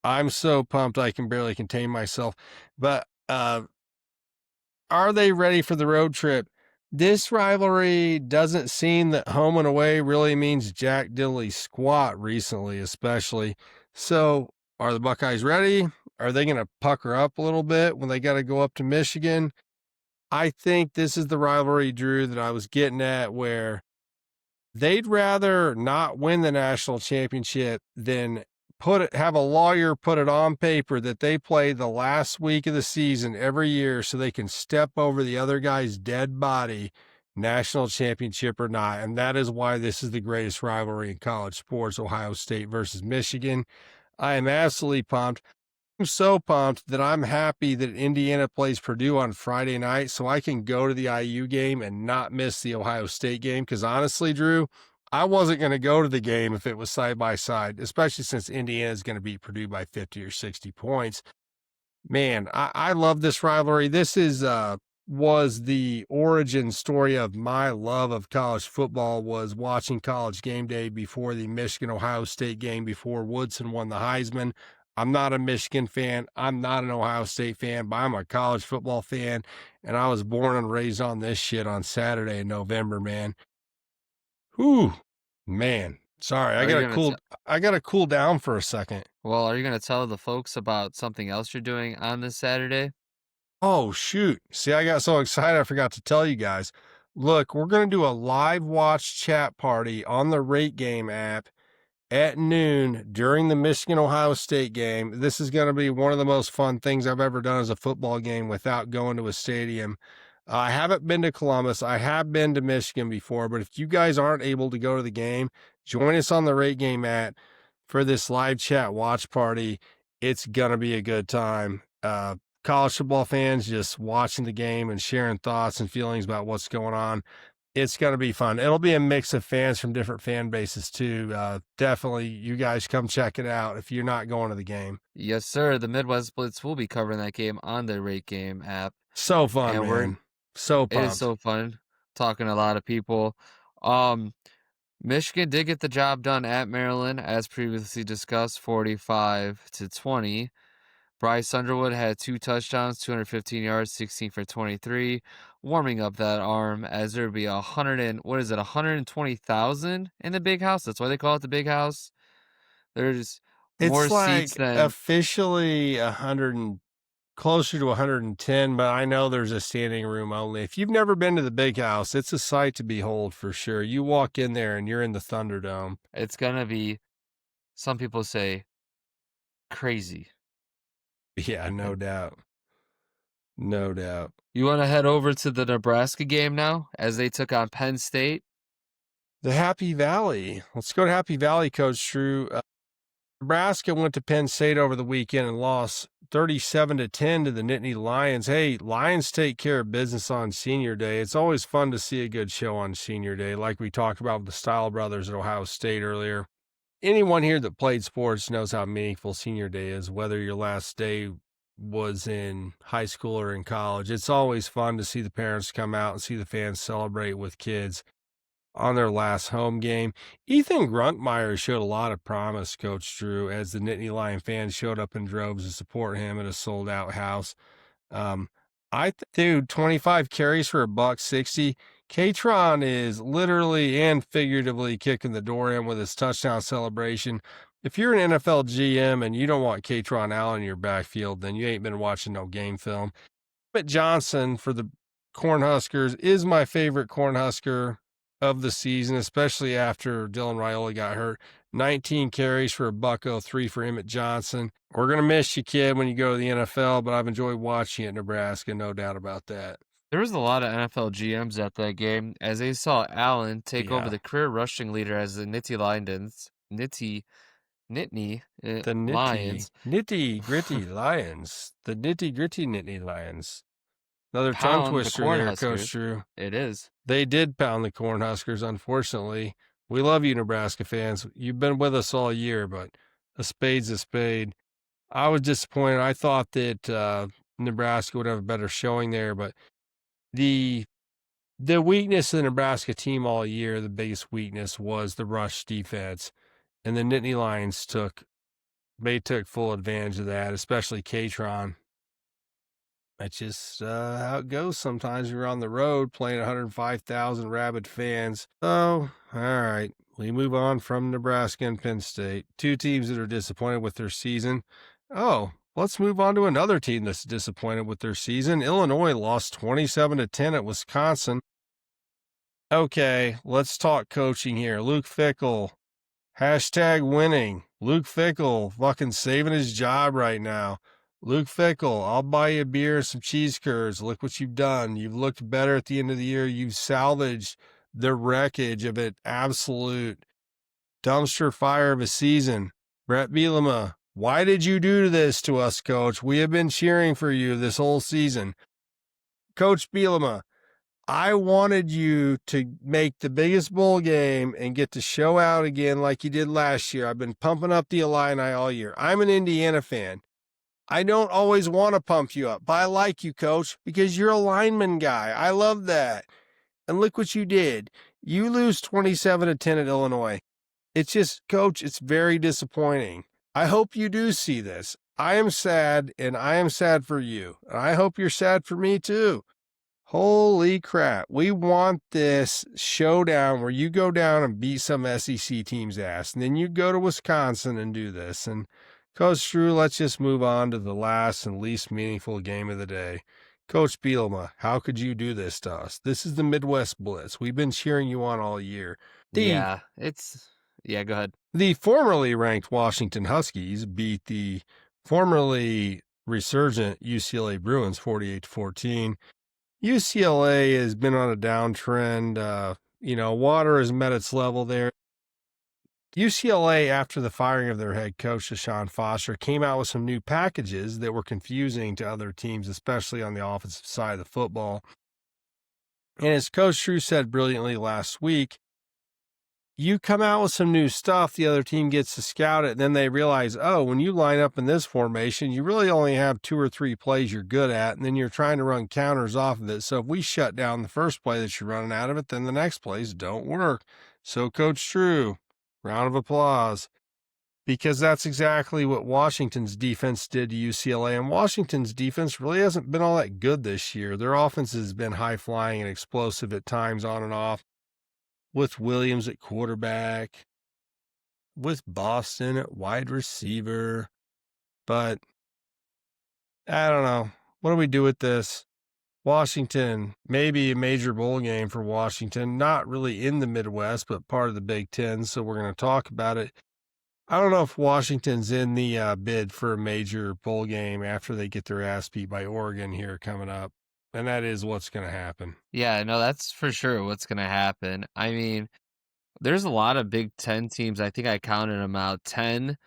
I'm so pumped I can barely contain myself. But are they ready for the road trip? This rivalry doesn't seem that home and away really means jack diddly squat recently, especially. So are the Buckeyes ready? Are they going to pucker up a little bit when they got to go up to Michigan? I think this is the rivalry, Drew, that I was getting at, where they'd rather not win the national championship than have a lawyer put it on paper that they play the last week of the season every year so they can step over the other guy's dead body, national championship or not. And that is why this is the greatest rivalry in college sports, Ohio State versus Michigan. I am absolutely pumped. I'm so pumped that I'm happy that Indiana plays Purdue on Friday night so I can go to the IU game and not miss the Ohio State game. Because honestly, Drew, I wasn't going to go to the game if it was side by side, especially since Indiana is going to beat Purdue by 50 or 60 points. Man, I love this rivalry. This was the origin story of my love of college football, was watching College Game Day before the Michigan-Ohio State game before Woodson won the Heisman. I'm not a Michigan fan. I'm not an Ohio State fan, but I'm a college football fan, and I was born and raised on this shit on Saturday in November, man. Whew, man. Sorry, I gotta cool down for a second. Well, are you going to tell the folks about something else you're doing on this Saturday? Oh, shoot. See, I got so excited I forgot to tell you guys. Look, we're going to do a live watch chat party on the Rate Game app at noon during the Michigan-Ohio State game. This is going to be one of the most fun things I've ever done as a football game without going to a stadium. I haven't been to Columbus. I have been to Michigan before, but if you guys aren't able to go to the game, join us on the Rate Game app for this live chat watch party. It's going to be a good time. College football fans just watching the game and sharing thoughts and feelings about what's going on. It's going to be fun. It'll be a mix of fans from different fan bases too. Definitely, you guys come check it out if you're not going to the game. Yes, sir. The Midwest Blitz will be covering that game on the Rate Game app. So fun, and man. So pumped. It is so fun talking to a lot of people. Michigan did get the job done at Maryland, as previously discussed, 45-20. Bryce Underwood had 2 touchdowns, 215 yards, 16 for 23, warming up that arm, as there would be 120,000 in the big house. That's why they call it the big house. There's more seats than officially 100, closer to 110, but I know there's a standing room only. If you've never been to the big house, it's a sight to behold for sure. You walk in there and you're in the Thunderdome. It's gonna be, some people say, crazy. Yeah, no doubt. No doubt. You want to head over to the Nebraska game now, as they took on Penn State? The Happy Valley. Let's go to Happy Valley, Coach Drew. Nebraska went to Penn State over the weekend and lost 37-10 to the Nittany Lions. Hey, Lions take care of business on Senior Day. It's always fun to see a good show on Senior Day, like we talked about with the Style brothers at Ohio State earlier. Anyone here that played sports knows how meaningful Senior Day is, whether your last day was in high school or in college. It's always fun to see the parents come out and see the fans celebrate with kids on their last home game. Ethan Grunkmeyer showed a lot of promise, Coach Drew, as the Nittany Lion fans showed up in droves to support him at a sold-out house. Dude, 25 carries for $160. Katron is literally and figuratively kicking the door in with his touchdown celebration. If you're an NFL GM and you don't want Katron Allen in your backfield, then you ain't been watching no game film. Emmett Johnson for the Cornhuskers is my favorite Cornhusker of the season, especially after Dylan Raiola got hurt. 19 carries for $103 for Emmett Johnson. We're going to miss you, kid, when you go to the NFL, but I've enjoyed watching you at Nebraska, no doubt about that. There was a lot of NFL GMs at that game as they saw Allen take over Yeah. the career rushing leader as the Lions Nitty gritty Lions. The nitty gritty nitty Lions. Another tongue pound the twister there, Coach Cornhuskers. Drew. It is. They did pound the Cornhuskers, unfortunately. We love you, Nebraska fans. You've been with us all year, but a spade's a spade. I was disappointed. I thought that Nebraska would have a better showing there, but the weakness of the Nebraska team all year, the biggest weakness was the rush defense. And the Nittany Lions took full advantage of that, especially Katron. That's just how it goes sometimes. You're on the road playing 105,000 rabid fans. So, all right, we move on from Nebraska and Penn State, two teams that are disappointed with their season. Oh, let's move on to another team that's disappointed with their season. Illinois lost 27-10 at Wisconsin. Okay, let's talk coaching here. Luke Fickell, #winning. Luke Fickell fucking saving his job right now. Luke Fickell, I'll buy you a beer and some cheese curds. Look what you've done. You've looked better at the end of the year. You've salvaged the wreckage of an absolute dumpster fire of a season. Brett Bielema, why did you do this to us, Coach? We have been cheering for you this whole season. Coach Bielema, I wanted you to make the biggest bowl game and get to show out again like you did last year. I've been pumping up the Illini all year. I'm an Indiana fan. I don't always want to pump you up, but I like you, Coach, because you're a lineman guy. I love that. And look what you did. You lose 27-10 at Illinois. It's just, Coach, it's very disappointing. I hope you do see this. I am sad, and I am sad for you. And I hope you're sad for me, too. Holy crap. We want this showdown where you go down and beat some SEC team's ass, and then you go to Wisconsin and do this. And Coach Drew, let's just move on to the last and least meaningful game of the day. Coach Bielema, how could you do this to us? This is the Midwest Blitz. We've been cheering you on all year. Yeah, go ahead. The formerly ranked Washington Huskies beat the formerly resurgent UCLA Bruins 48-14. UCLA has been on a downtrend. Water has met its level there. UCLA, after the firing of their head coach, Deshaun Foster, came out with some new packages that were confusing to other teams, especially on the offensive side of the football. And as Coach Drew said brilliantly last week, you come out with some new stuff, the other team gets to scout it, and then they realize, oh, when you line up in this formation, you really only have 2 or 3 plays you're good at, and then you're trying to run counters off of it. So if we shut down the first play that you're running out of it, then the next plays don't work. So Coach Drew, round of applause, because that's exactly what Washington's defense did to UCLA. And Washington's defense really hasn't been all that good this year. Their offense has been high-flying and explosive at times on and off, with Williams at quarterback, with Boston at wide receiver. But I don't know. What do we do with this? Washington, maybe a major bowl game for Washington, not really in the Midwest, but part of the Big Ten, so we're going to talk about it. I don't know if Washington's in the bid for a major bowl game after they get their ass beat by Oregon here coming up, and that is what's going to happen. Yeah, no, that's for sure what's going to happen. I mean, there's a lot of Big Ten teams. I think I counted them out. 10.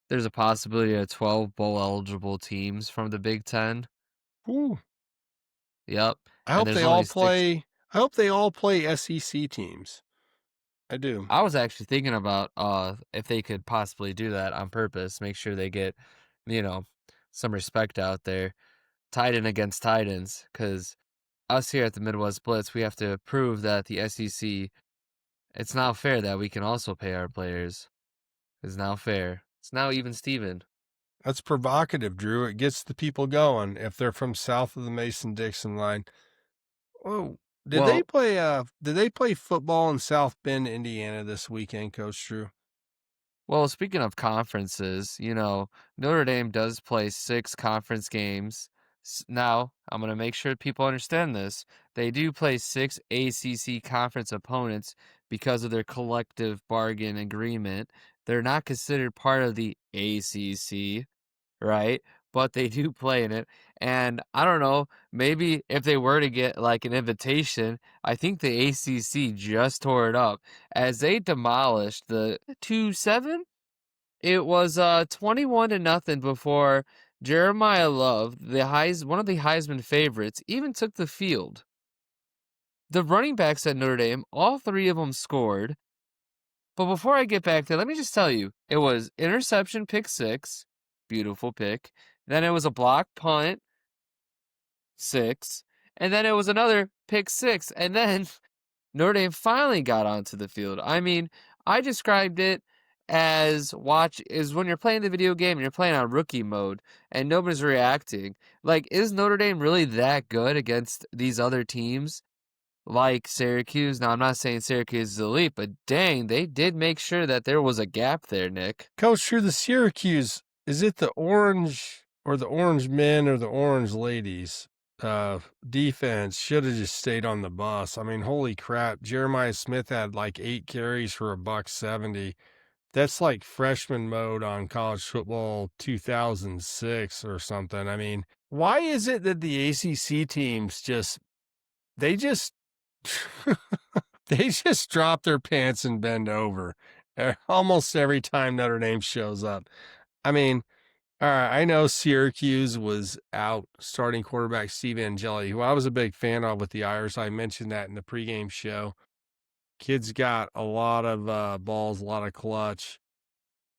There's a possibility of 12 bowl-eligible teams from the Big Ten. Ooh. Yep. I hope they all play. I hope they all play SEC teams. I do. I was actually thinking about if they could possibly do that on purpose, make sure they get, some respect out there, Titan against Titans, because us here at the Midwest Blitz, we have to prove that the SEC, it's now fair that we can also pay our players. It's now fair. It's now even Steven. That's provocative, Drew. It gets the people going if they're from south of the Mason-Dixon line. Oh, did they play football in South Bend, Indiana this weekend, Coach Drew? Well, speaking of conferences, Notre Dame does play 6 conference games. Now, I'm going to make sure people understand this. They do play 6 ACC conference opponents because of their collective bargain agreement. They're not considered part of the ACC, right? but they do play in it. And I don't know, maybe if they were to get like an invitation, I think the ACC just tore it up as they demolished the 2-7. It was 21-0 before Jeremiah Love, one of the Heisman favorites, even took the field. The running backs at Notre Dame, all three of them scored. But before I get back there, let me just tell you, it was interception, pick six, beautiful pick. Then it was a block punt, 6, and then it was another pick 6, and then Notre Dame finally got onto the field. I mean, I described it as when you're playing the video game and you're playing on rookie mode and nobody's reacting. Like, is Notre Dame really that good against these other teams like Syracuse? Now, I'm not saying Syracuse is elite, but dang, they did make sure that there was a gap there, Nick. Coach, sure, the Syracuse, is it the orange or the orange men or the orange ladies? Defense should have just stayed on the bus. I mean, holy crap. Jeremiah Smith had like 8 carries for $170. That's like freshman mode on college football 2006 or something. I mean, why is it that the ACC teams they just drop their pants and bend over almost every time Notre Dame shows up? I mean, all right, I know Syracuse was out starting quarterback Steve Angeli, who I was a big fan of with the Irish. I mentioned that in the pregame show. Kid's got a lot of balls, a lot of clutch.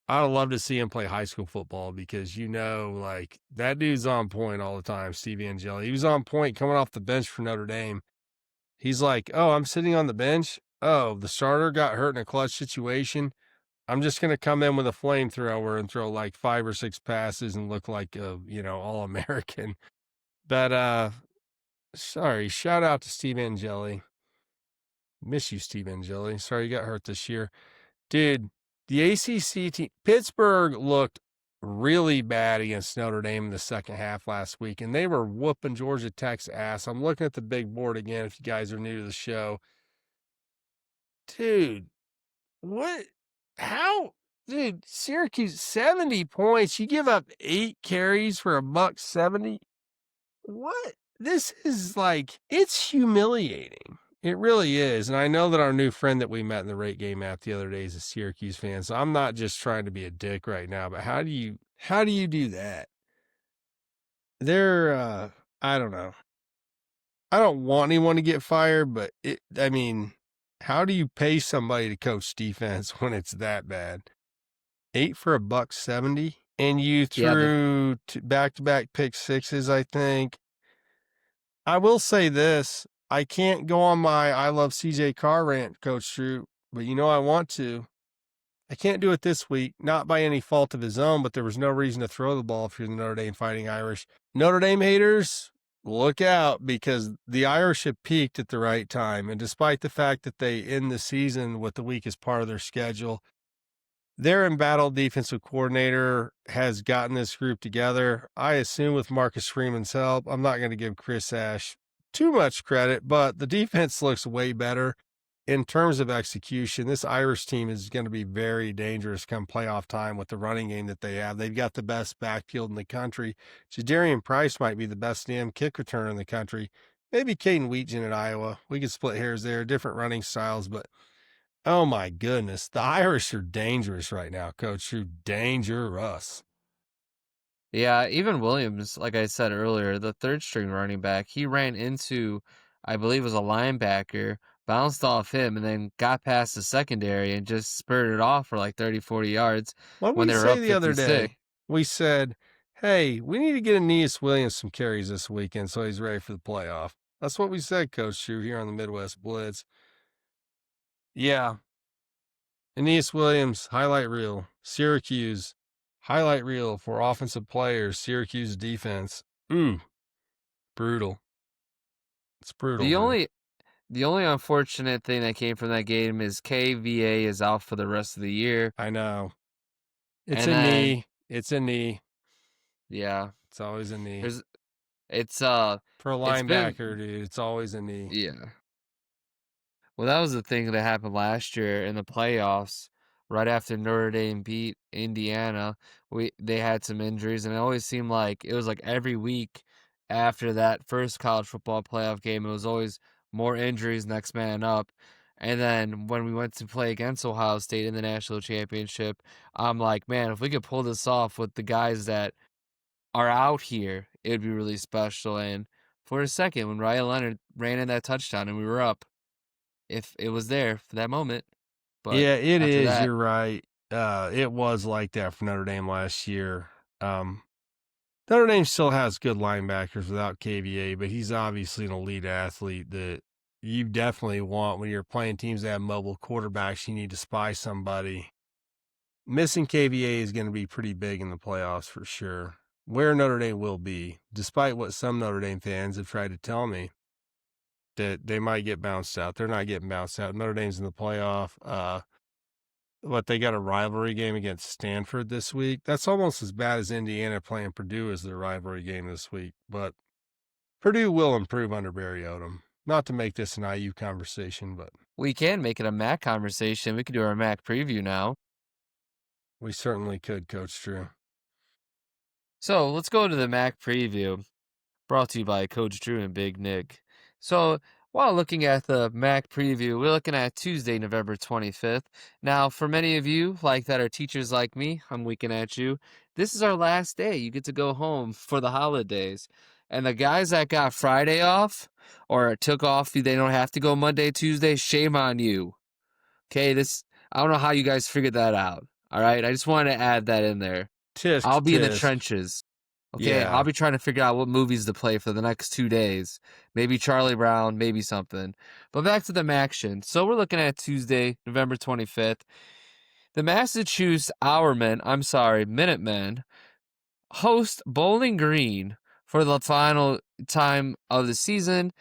I'd love to see him play high school football because, like, that dude's on point all the time, Steve Angeli. He was on point coming off the bench for Notre Dame. He's like, oh, I'm sitting on the bench. Oh, the starter got hurt in a clutch situation. I'm just going to come in with a flamethrower and throw like 5 or 6 passes and look like a, All-American. But, sorry, shout out to Steve Angeli. Miss you, Steve Angeli. Sorry you got hurt this year. Dude, the ACC team, Pittsburgh looked really bad against Notre Dame in the second half last week, and they were whooping Georgia Tech's ass. I'm looking at the big board again if you guys are new to the show. Dude, what? How? Dude, Syracuse, 70 points. You give up 8 carries for $170. What? This is like, it's humiliating. It really is. And I know that our new friend that we met in the rate game app the other day is a Syracuse fan. So I'm not just trying to be a dick right now, but how do you do that? I don't know. I don't want anyone to get fired, but how do you pay somebody to coach defense when it's that bad? 8 for $170, and you threw back-to-back pick sixes, I think. I will say this. I can't go on my I love CJ Carr rant, Coach Drew, but I want to. I can't do it this week, not by any fault of his own, but there was no reason to throw the ball if you're the Notre Dame Fighting Irish. Notre Dame haters, look out, because the Irish have peaked at the right time. And despite the fact that they end the season with the weakest part of their schedule, their embattled defensive coordinator has gotten this group together. I assume with Marcus Freeman's help. I'm not going to give Chris Ash too much credit, but the defense looks way better in terms of execution. This Irish team is going to be very dangerous come playoff time with the running game that they have. They've got the best backfield in the country. Jadarian Price might be the best damn kick returner in the country. Maybe Caden Wheatgen at Iowa. We could split hairs there, different running styles, but oh my goodness, the Irish are dangerous right now, Coach Drew. Dangerous. Yeah, even Williams, like I said earlier, the third string running back, he ran into, I believe it was a linebacker, bounced off him, and then got past the secondary and just spurted off for like 30, 40 yards. What when did we they were say up the other 56. day? We said, hey, we need to get Aeneas Williams some carries this weekend so he's ready for the playoff. That's what we said, Coach Drew, here on the Midwest Blitz. Yeah. Aeneas Williams, highlight reel. Syracuse, highlight reel for offensive players. Syracuse defense. Brutal. It's brutal. The only unfortunate thing that came from that game is KVA is out for the rest of the year. I know. It's a knee. It's a knee. Yeah. It's always a knee. It's for a linebacker, dude, it's always a knee. Yeah. Well, that was the thing that happened last year in the playoffs right after Notre Dame beat Indiana, they had some injuries, and it always seemed like it was like every week after that first college football playoff game, it was always more injuries, next man up. And then when we went to play against Ohio State in the national championship, I'm like, man, if we could pull this off with the guys that are out here, it would be really special. And for a second, when Ryan Leonard ran in that touchdown and we were up, if it was there for that moment, but Yeah, it after is. that, You're right. It was like that for Notre Dame last year. Notre Dame still has good linebackers without KVA, but he's obviously an elite athlete that you definitely want when you're playing teams that have mobile quarterbacks. You need to spy somebody. Missing KVA is going to be pretty big in the playoffs for sure. Where Notre Dame will be, despite what some Notre Dame fans have tried to tell me, that they might get bounced out. They're not getting bounced out. Notre Dame's in the playoff. They got a rivalry game against Stanford this week. That's almost as bad as Indiana playing Purdue as their rivalry game this week. But Purdue will improve under Barry Odom. Not to make this an IU conversation, but we can make it a MAC conversation. We could do our MAC preview now. we certainly could, Coach Drew. So let's go to the MAC preview, brought to you by Coach Drew and Big Nick. So while looking at the MAC preview, we're looking at Tuesday, November 25th. Now, for many of you that are teachers like me, I'm winking at you. This is our last day. You get to go home for the holidays. And the guys that got Friday off or took off, they don't have to go Monday, Tuesday. Shame on you. Okay, I don't know how you guys figured that out. All right, I just wanted to add that in there. Tisk, I'll be in the tisk. trenches. Okay, Yeah. I'll be trying to figure out what movies to play for the next 2 days. Maybe Charlie Brown, maybe something. But back to the MACtion. So we're looking at Tuesday, November 25th. The Minutemen, host Bowling Green for the final time of the season.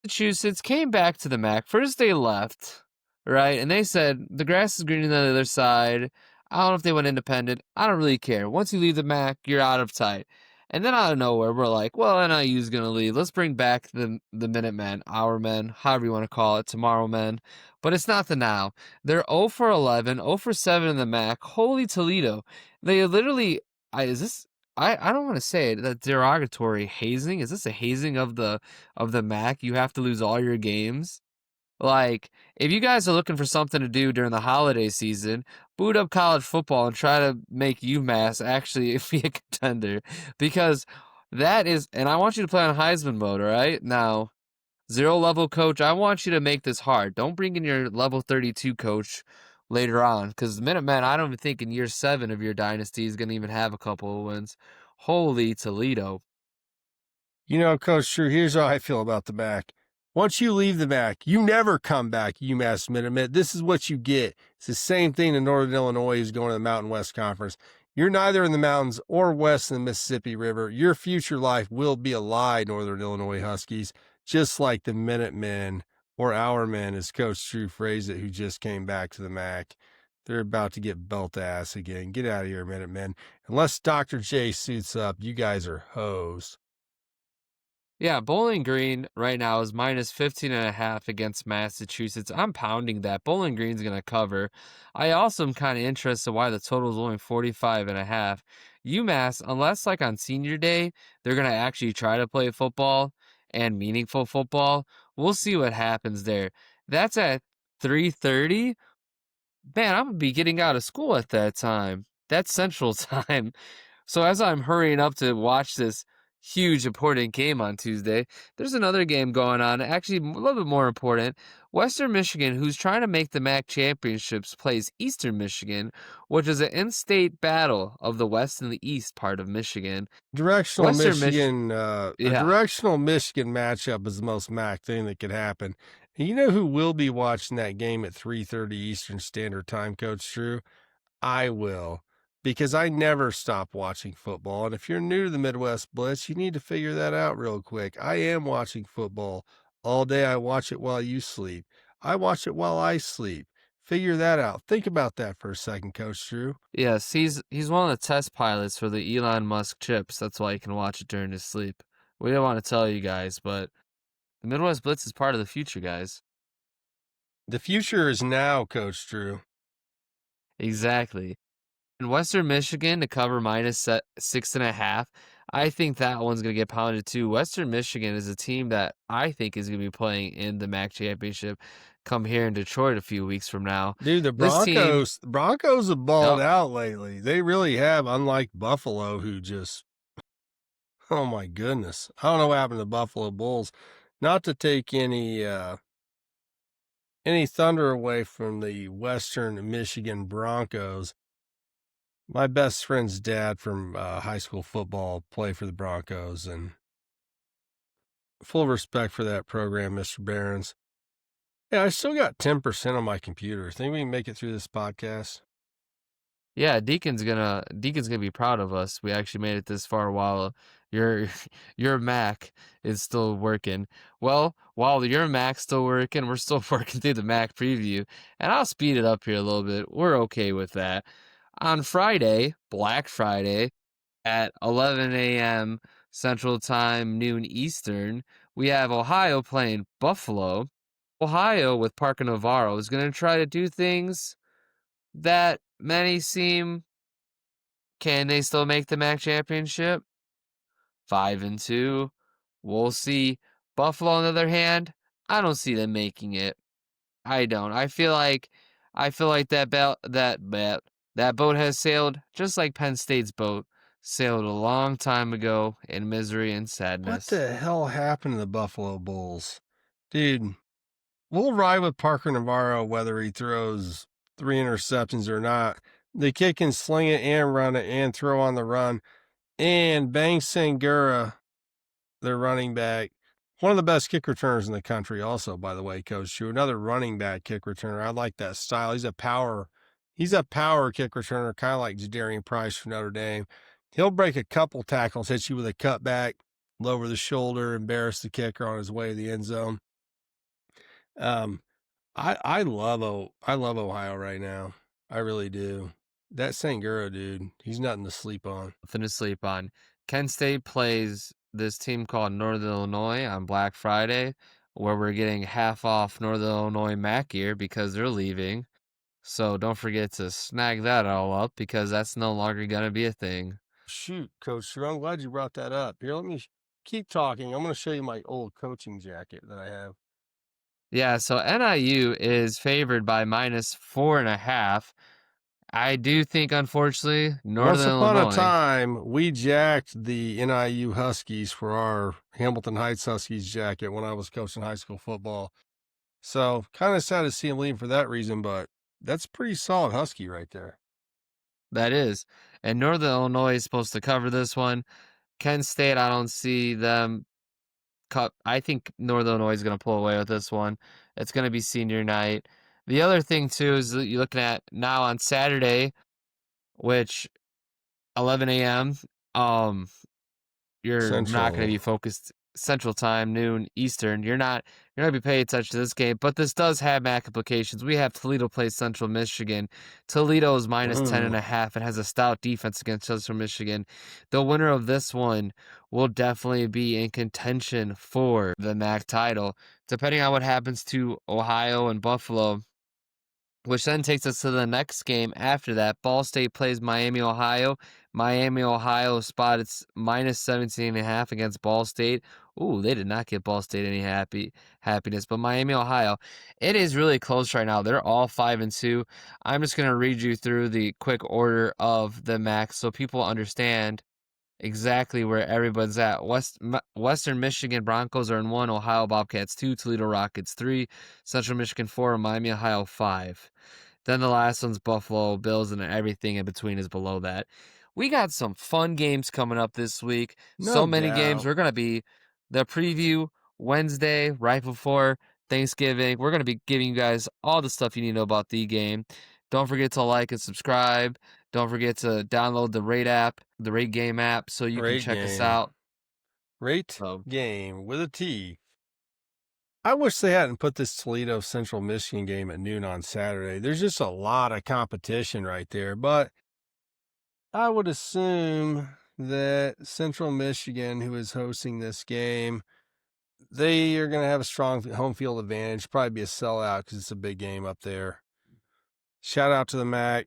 Massachusetts came back to the MAC. First they left, right? And they said, the grass is greener on the other side. I don't know if they went independent. I don't really care. Once you leave the MAC, you're out of tight. And then out of nowhere, we're like, well, NIU's going to leave. Let's bring back the Minutemen, our men, however you want to call it, tomorrow men. But it's not the now. They're 0 for 11, 0 for 7 in the MAC. Holy Toledo. They literally, I don't want to say it, that derogatory hazing. Is this a hazing of the MAC? You have to lose all your games? Like, if you guys are looking for something to do during the holiday season, boot up college football and try to make UMass actually be a contender. Because that is, and I want you to play on Heisman mode, all right? Now, 0 level coach, I want you to make this hard. Don't bring in your level 32 coach later on. Because the Minutemen, I don't even think in year 7 of your dynasty is going to even have a couple of wins. Holy Toledo. You know, Coach Drew, here's how I feel about the MAC. Once you leave the MAC, you never come back, UMass Minutemen. This is what you get. It's the same thing in Northern Illinois who's going to the Mountain West Conference. You're neither in the mountains or west of the Mississippi River. Your future life will be a lie, Northern Illinois Huskies, just like the Minutemen, or our men, as Coach Drew phrased it, who just came back to the MAC. They're about to get belt ass again. Get out of here, Minutemen. Unless Dr. J suits up, you guys are hoes. Yeah, Bowling Green right now is minus 15.5 against Massachusetts. I'm pounding that. Bowling Green's going to cover. I also am kind of interested why the total is only 45.5. UMass, unless on senior day, they're going to actually try to play football and meaningful football. We'll see what happens there. That's at 3:30. Man, I'm going to be getting out of school at that time. That's Central Time. So as I'm hurrying up to watch this huge important game on Tuesday, there's another game going on, actually a little bit more important. Western Michigan, who's trying to make the MAC championships, plays Eastern Michigan, which is an in-state battle of the West and the East part of Michigan. Directional Western Michigan, a directional Michigan matchup is the most MAC thing that could happen. And you know who will be watching that game at 3:30 Eastern Standard Time, Coach Drew? I will, because I never stop watching football. And if you're new to the Midwest Blitz, you need to figure that out real quick. I am watching football all day. I watch it while you sleep. I watch it while I sleep. Figure that out. Think about that for a second, Coach Drew. Yes, he's one of the test pilots for the Elon Musk chips. That's why he can watch it during his sleep. We don't want to tell you guys, but the Midwest Blitz is part of the future, guys. The future is now, Coach Drew. Exactly. And Western Michigan to cover minus 6.5. I think that one's going to get pounded too. Western Michigan is a team that I think is going to be playing in the MAC championship come here in Detroit a few weeks from now. Dude, the This team, Broncos have balled oh, out lately. They really have, unlike Buffalo, who just, oh my goodness. I don't know what happened to the Buffalo Bulls. Not to take any thunder away from the Western Michigan Broncos. My best friend's dad from high school football played for the Broncos, and full respect for that program, Mr. Barons. Yeah, I still got 10% on my computer. Think we can make it through this podcast? yeah, Deacon's gonna be proud of us. We actually made it this far while your your Mac is still working. Well, while your Mac's still working, we're still working through the Mac preview, and I'll speed it up here a little bit. We're okay with that. On Friday, Black Friday, at 11 a.m. Central Time, noon Eastern, we have Ohio playing Buffalo. Ohio with Parker Navarro is going to try to do things that many seem. Can they still make the MAC championship? 5-2. We'll see. Buffalo, on the other hand, I don't see them making it. I don't. I feel like that boat has sailed just like Penn State's boat sailed a long time ago in misery and What sadness. the hell happened to the Buffalo Bulls? Dude, we'll ride with Parker Navarro whether he throws 3 interceptions or not. They kick and sling it and run it and throw on the run. And Bang Sangura, their running back, one of the best kick returners in the country also, by the way, Coach Drew. Another running back kick returner. I like that style. He's a power kick returner, kind of like Jadarian Price from Notre Dame. He'll break a couple tackles, hit you with a cutback, lower the shoulder, embarrass the kicker on his way to the end zone. I love Ohio right now. I really do. That Sangura dude, he's nothing to sleep on. Nothing to sleep on. Kent State plays this team called Northern Illinois on Black Friday, where we're getting half off Northern Illinois MAC gear because they're leaving. So don't forget to snag that all up because that's no longer going to be a thing. Shoot, Coach Drew, I'm glad you brought that up. Here, let me keep talking. I'm going to show you my old coaching jacket that I have. Yeah, so NIU is favored by minus 4.5. I do think, unfortunately, Once Northern upon Illinois. a time, we jacked the NIU Huskies for our Hamilton Heights Huskies jacket when I was coaching high school football. So kind of sad to see him leave for that reason, but that's pretty solid Husky right there. That is. And Northern Illinois is supposed to cover this one. Kent State, I don't see them cut. I think Northern Illinois is going to pull away with this one. It's going to be senior night. The other thing, too, is that you're looking at now on Saturday, which 11 a.m., you're not going to be focused Central Time, noon Eastern. You're not going to be paying attention to this game, but this does have MAC implications. We have Toledo play Central Michigan. Toledo is minus 10.5 and has a stout defense against Central Michigan. The winner of this one will definitely be in contention for the MAC title. Depending on what happens to Ohio and Buffalo, which then takes us to the next game after that. Ball State plays Miami, Ohio. Miami, Ohio spotted minus 17.5 against Ball State. Ooh, they did not get Ball State any happiness. But Miami, Ohio, it is really close right now. They're all 5-2. I'm just going to read you through the quick order of the MAC so people understand exactly where everyone's at. Western Michigan Broncos are in 1, Ohio Bobcats 2, Toledo Rockets 3, Central Michigan 4, Miami, Ohio 5. Then the last one's Buffalo Bills, and everything in between is below that. We got some fun games coming up this week. So many games. We're going to be the preview Wednesday, right before Thanksgiving. We're going to be giving you guys all the stuff you need to know about the game. Don't forget to like and subscribe. Don't forget to download the Rate Game app, so you can check us out. Rate Game with a T. I wish they hadn't put this Toledo Central Michigan game at noon on Saturday. There's just a lot of competition right there, but I would assume that Central Michigan, who is hosting this game, they are going to have a strong home field advantage, probably be a sellout because it's a big game up there. Shout out to the MAC.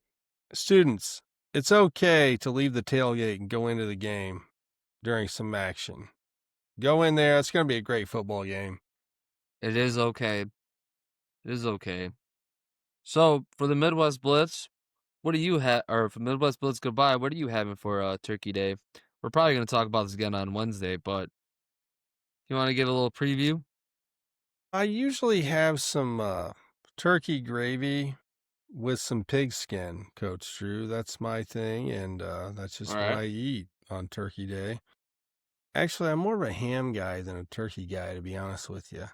Students, it's okay to leave the tailgate and go into the game during some action. Go in there. It's going to be a great football game. It is okay. It is okay. So for the Midwest Blitz, what do you have? Or for Midwest Blitz goodbye, what are you having for Turkey Day? We're probably going to talk about this again on Wednesday, but you want to give a little preview? I usually have some turkey gravy with some pigskin, Coach Drew. That's my thing, and that's All just what right. I eat on Turkey Day. Actually, I'm more of a ham guy than a turkey guy, to be honest with you.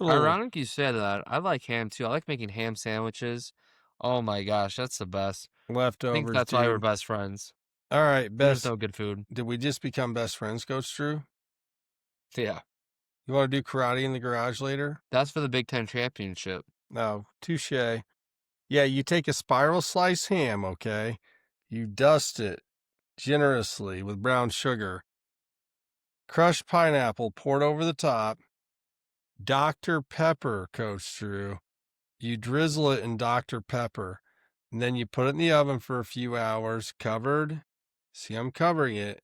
Ironic you said that. I like ham too. I like making ham sandwiches. Oh my gosh, that's the best. I think leftovers, that's why we're dude. best friends. All right, There's best. no good food. Did we just become best friends, Coach Drew? Yeah. You want to do karate in the garage later? That's for the Big Ten Championship. No, touche. Yeah, you take a spiral slice ham, okay? You dust it generously with brown sugar. Crushed pineapple poured over the top. Dr. Pepper, Coach Drew. You drizzle it in Dr. Pepper. And then you put it in the oven for a few hours, covered. See, I'm covering it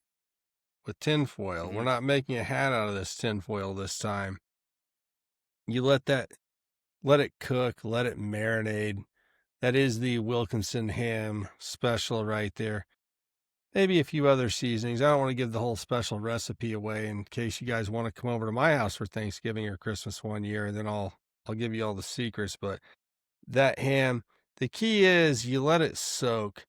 with tinfoil. Mm-hmm. We're not making a hat out of this tinfoil this time. You let it cook, let it marinate. That is the Wilkinson ham special right there. Maybe a few other seasonings. I don't want to give the whole special recipe away in case you guys want to come over to my house for Thanksgiving or Christmas one year, and then I'll give you all the secrets. But that ham, the key is you let it soak,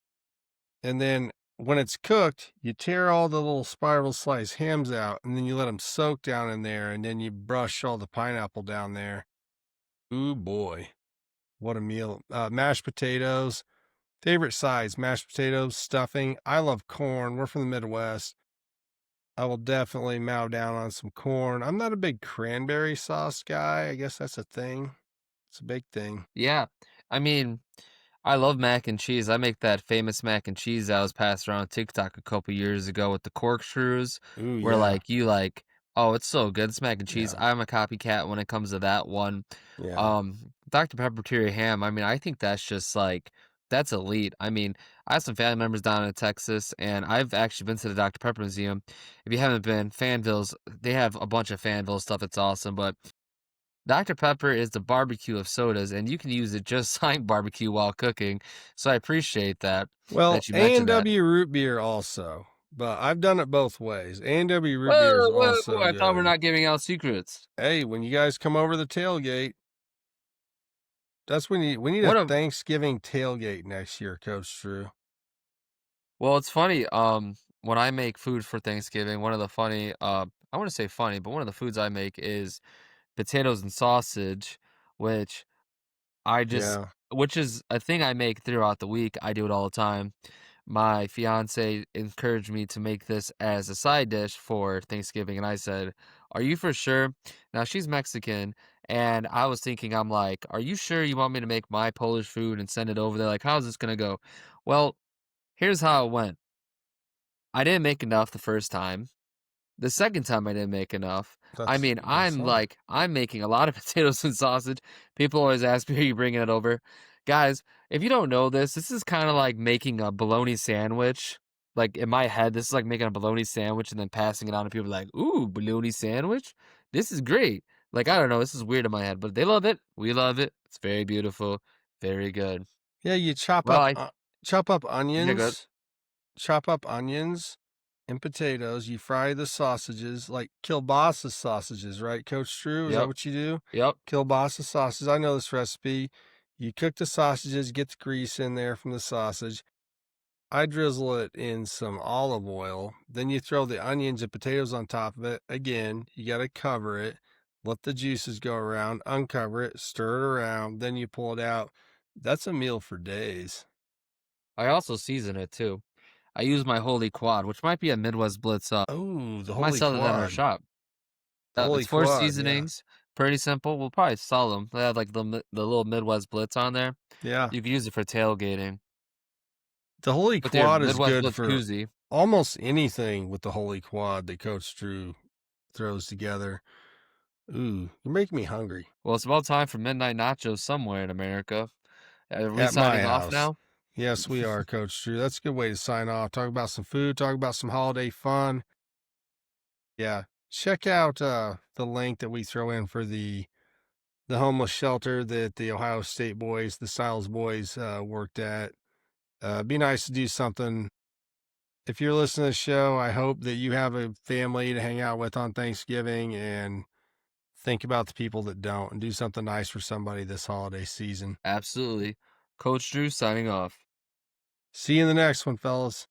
and then when it's cooked, you tear all the little spiral slice hams out, and then you let them soak down in there, and then you brush all the pineapple down there. Ooh boy, what a meal! Mashed potatoes. Favorite sides, mashed potatoes, stuffing. I love corn. We're from the Midwest. I will definitely mow down on some corn. I'm not a big cranberry sauce guy. I guess that's a thing. It's a big thing. Yeah. I mean, I love mac and cheese. I make that famous mac and cheese that was passed around TikTok a couple years ago with the corkscrews, Ooh, where yeah. oh, it's so good. It's mac and cheese. Yeah. I'm a copycat when it comes to that one. Yeah. Dr. Pepper Terry ham. I mean, I think that's just that's elite. I mean, I have some family members down in Texas, and I've actually been to the Dr. Pepper Museum. If you haven't been, Fanville's, they have a bunch of Fanville stuff. It's awesome, but Dr. Pepper is the barbecue of sodas, and you can use it just like barbecue while cooking. So I appreciate Well, that you mentioned that. A&W root beer also, but I've done it both ways. A&W root beer is Whoa, whoa, whoa! also I thought we're good. not giving out secrets. Hey, when you guys come over the tailgate, that's when we need What a a Thanksgiving tailgate next year, Coach Drew. Well, it's funny. When I make food for Thanksgiving, one of the funny, I want to say funny, but one of the foods I make is potatoes and sausage, which I just, Yeah. which is a thing I make throughout the week. I do it all the time. My fiance encouraged me to make this as a side dish for Thanksgiving, and I said, "Are you for sure?" Now she's Mexican, and I was thinking, I'm like, "Are you sure you want me to make my Polish food and send it over there? Like, how's this gonna go?" Well, here's how it went. I didn't make enough the first time. The second time I didn't make enough. I That's mean, that's all. I'm making a lot of potatoes and sausage. People always ask me, "Are you bringing it over?" Guys, if you don't know this, this is kind of like making a bologna sandwich. Like in my head, this is like making a bologna sandwich and then passing it on to people like, "Ooh, bologna sandwich? This is great." Like, I don't know, this is weird in my head, but they love it. We love it. It's very beautiful, very good. Yeah, you Well, I chop up Yeah, good. chop up onions and potatoes. You fry the sausages like kielbasa sausages, right, Coach Drew? Is that Yep. what you do? Yep. Kielbasa sausages. I know this recipe. You cook the sausages, get the grease in there from the sausage. I drizzle it in some olive oil. Then you throw the onions and potatoes on top of it. Again, you got to cover it. Let the juices go around, uncover it, stir it around, then you pull it out. That's a meal for days. I also season it too. I use my Holy Quad, which might be a Midwest Blitz up. Oh, the Might Holy sell it at our Quad. shop. The Holy It's 4 Quad, yeah. seasonings, pretty simple. We'll probably sell them. They have like the little Midwest Blitz on there. Yeah. You can use it for tailgating. The Holy But they're Quad is Midwest good Blitz for koozie. almost anything with the Holy Quad that Coach Drew throws together. Ooh, you're making me hungry. Well, it's about time for midnight nachos somewhere in America. Are we At my signing off house. now? Yes, we are, Coach Drew. That's a good way to sign off. Talk about some food, talk about some holiday fun. Yeah, check out the link that we throw in for the homeless shelter that the Ohio State boys, the Styles boys, worked at. Be nice to do something. If you're listening to the show, I hope that you have a family to hang out with on Thanksgiving, and think about the people that don't, and do something nice for somebody this holiday season. Absolutely. Coach Drew signing off. See you in the next one, fellas.